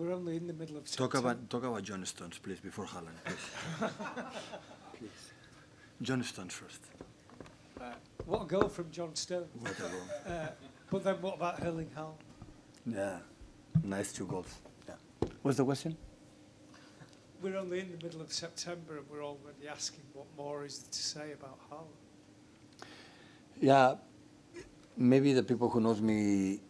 We're only in the middle of Talk September. about John Stones, please, before Haaland, please. Please. John Stones first. What a goal from John Stones. What a goal. But then what about Erling Haaland? Yeah, nice 2 goals. Yeah. What's the question? We're only in the middle of September and we're already asking what more is there to say about Haaland. Yeah, maybe the people who knows me,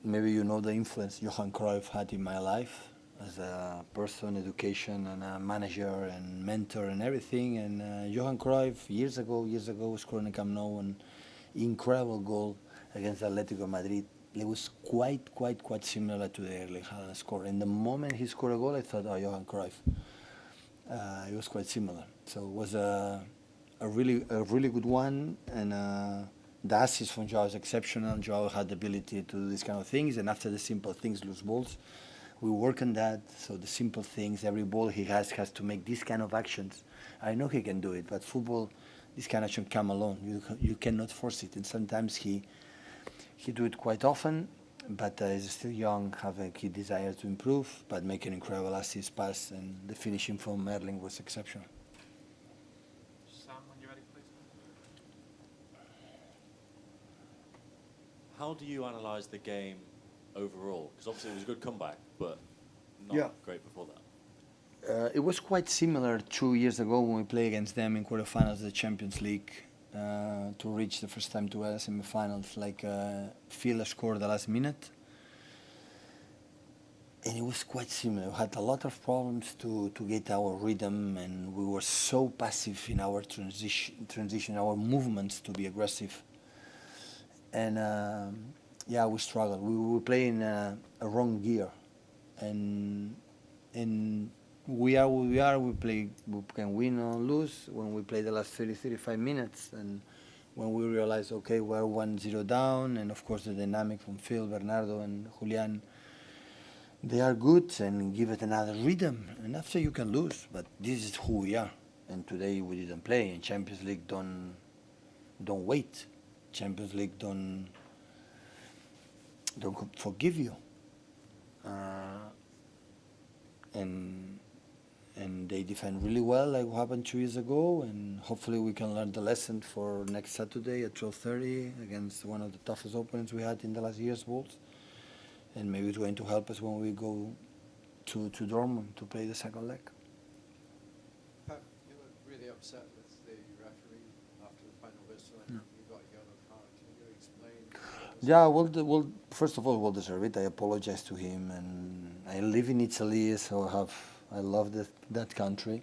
maybe you know the influence Johan Cruyff had in my life as a person, education, and a manager and mentor and everything. And Johan Cruyff, years ago, scored in Camp Nou an incredible goal against Atletico Madrid. It was quite similar to the Erling Haaland score. And the moment he scored a goal, I thought, oh, Johan Cruyff. It was quite similar. So it was a really good one. And the assist from Joao is exceptional. Joao had the ability to do these kind of things. And after the simple things, lose balls, we work on that. So the simple things, every ball he has to make these kind of actions. I know he can do it, but football, this kind of action come alone. You cannot force it. And sometimes he do it quite often, but he's still young, have a key desire to improve, but make an incredible assist pass, and the finishing from Erling was exceptional. Sam, when you're ready, please. How do you analyse the game overall? Because obviously it was a good comeback, but not great before that. It was quite similar 2 years ago when we played against them in quarterfinals of the Champions League. To reach the first time to semi-finals, Phil scored the last minute, and it was quite similar. We had a lot of problems to get our rhythm, and we were so passive in our transition, our movements to be aggressive, and we struggled. We were playing a wrong gear, and we are who we are. We can win or lose when we play the last 35 minutes. And when we realize, okay, we're 1-0 down, and of course the dynamic from Phil, Bernardo, and Julian, they are good and give it another rhythm. And after you can lose, but this is who we are. And today we didn't play. And Champions League don't wait. Champions League don't forgive you. And they defend really well, like what happened 2 years ago, and hopefully we can learn the lesson for next Saturday at 12:30 against one of the toughest opponents we had in the last year's Wolves, and maybe it's going to help us when we go to Dortmund to play the second leg. Pep, you look really upset with the referee after the final whistle, and you got a yellow card. Can you explain? Yeah, well, first of all, well deserved it. I apologize to him, and I live in Italy, so I love that country.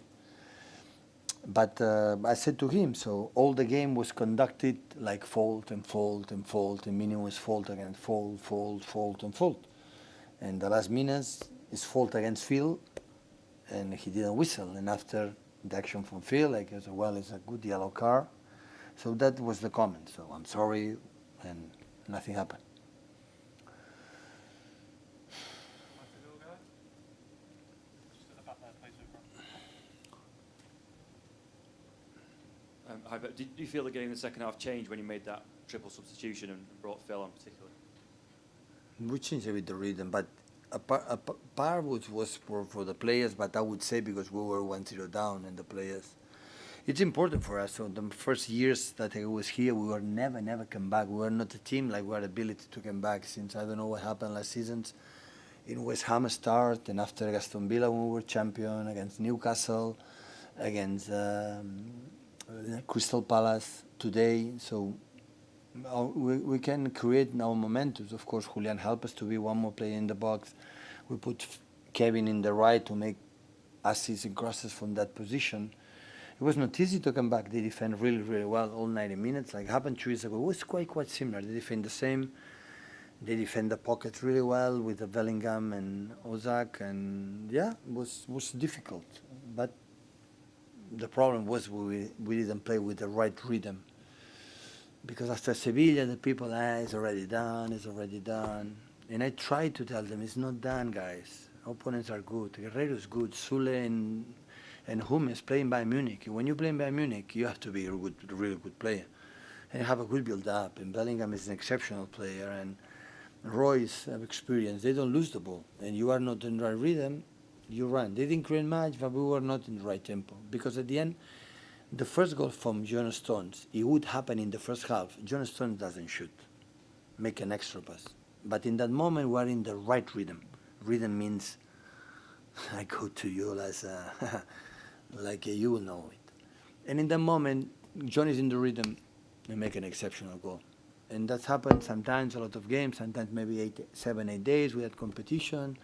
But I said to him, so all the game was conducted like fault, and meaning was fault against fault, and fault. And the last minutes is fault against Phil, and he didn't whistle. And after the action from Phil, I guess, well, it's a good yellow card. So that was the comment. So I'm sorry, and nothing happened. Hi, but did you feel the game in the second half changed when you made that triple substitution and brought Phil on particularly? We changed a bit the rhythm, but a part which was for the players, but I would say because we were 1-0 down and the players. It's important for us. So the first years that I was here, we were never come back. We were not a team like we had ability to come back since I don't know what happened last season. In West Ham start, and after Aston Villa when we were champion, against Newcastle, against Crystal Palace today. So we can create our momentum. Of course, Julian helped us to be one more player in the box. We put Kevin in the right to make assists and crosses from that position. It was not easy to come back. They defend really well all 90 minutes, like happened 2 years ago. It was quite similar. They defend the same. They defend the pockets really well with the Bellingham and Ozak, and yeah, it was difficult. But the problem was we didn't play with the right rhythm. Because after Sevilla, the people, it's already done. And I tried to tell them, it's not done, guys. Opponents are good. Guerrero is good. Sule and Hummels playing by Munich. When you play by Munich, you have to be a really good player. And have a good build-up. And Bellingham is an exceptional player. Royce have experience. They don't lose the ball, and you are not in the right rhythm, you run. They didn't create much, but we were not in the right tempo. Because at the end, the first goal from John Stones, it would happen in the first half. John Stones doesn't shoot, make an extra pass. But in that moment, we are in the right rhythm. Rhythm means I go to you as like you will know it. And in that moment, John is in the rhythm and make an exceptional goal. And that's happened sometimes, a lot of games, sometimes maybe 7, 8 days. We had competition.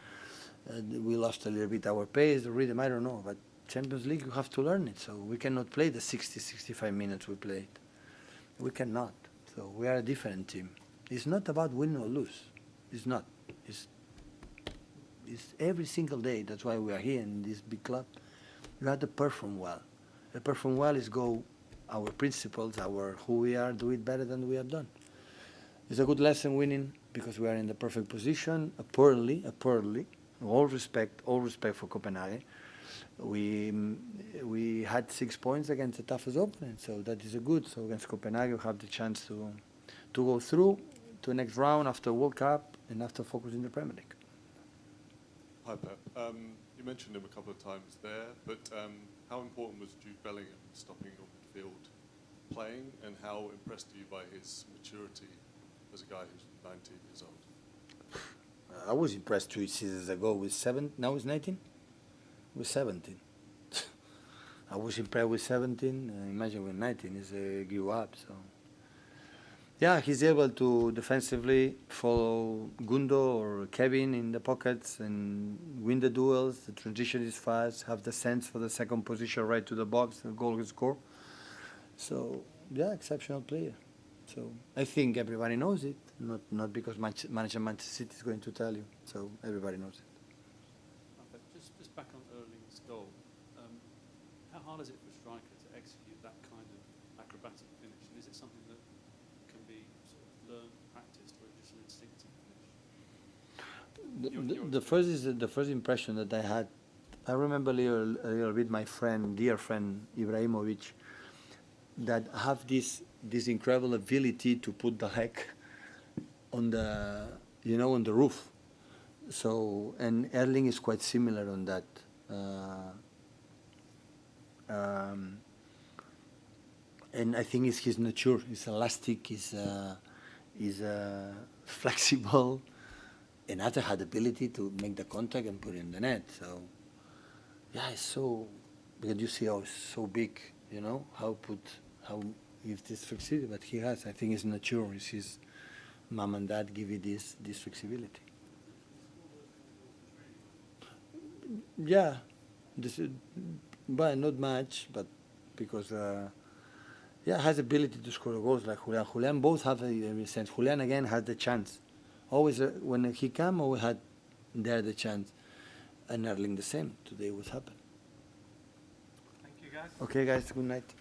We lost a little bit our pace, the rhythm, I don't know. But Champions League, you have to learn it. So we cannot play the 60, 65 minutes we played. We cannot. So we are a different team. It's not about win or lose. It's not. It's every single day. That's why we are here in this big club. You have to perform well. The perform well is go our principles, our who we are, do it better than we have done. It's a good lesson winning because we are in the perfect position. Apparently, all respect for Copenhagen. We had 6 points against the toughest opponent, so that is a good. So against Copenhagen, we have the chance to go through to the next round after World Cup and after focusing the Premier League. Hi, Pep. You mentioned him a couple of times there, but how important was Jude Bellingham stopping your midfield playing, and how impressed are you by his maturity as a guy who's 19 years old? I was impressed 2 seasons ago with 7. Now he's 19. With 17. I was impressed with 17. Imagine with 19, he's grew up. So yeah, he's able to defensively follow Gundo or Kevin in the pockets and win the duels. The transition is fast. Have the sense for the second position right to the box. The goal is score. So yeah, exceptional player. So I think everybody knows it. Not because manager Manchester City is going to tell you. So everybody knows it. Just back on Erling's goal, how hard is it for a striker to execute that kind of acrobatic finish? And is it something that can be sort of learned, practiced, or just an instinctive finish? The first impression that I had, I remember a little bit my dear friend Ibrahimovic, that have this incredible ability to put the leg on the on the roof. So, and Erling is quite similar on that. And I think it's his nature. He's elastic. He's flexible, and after had the ability to make the contact and put it in the net. So, yeah, it's so because you see how it's so big. How give this flexibility, but he has. I think it's nature. It's his mom and dad give you this flexibility. Yeah, but not much, but because has ability to score goals like Julian. Julian both have a sense. Julian again had the chance. Always when he came, always had there the chance, and Erling the same. Today was happened. Thank you, guys. Okay, guys. Good night.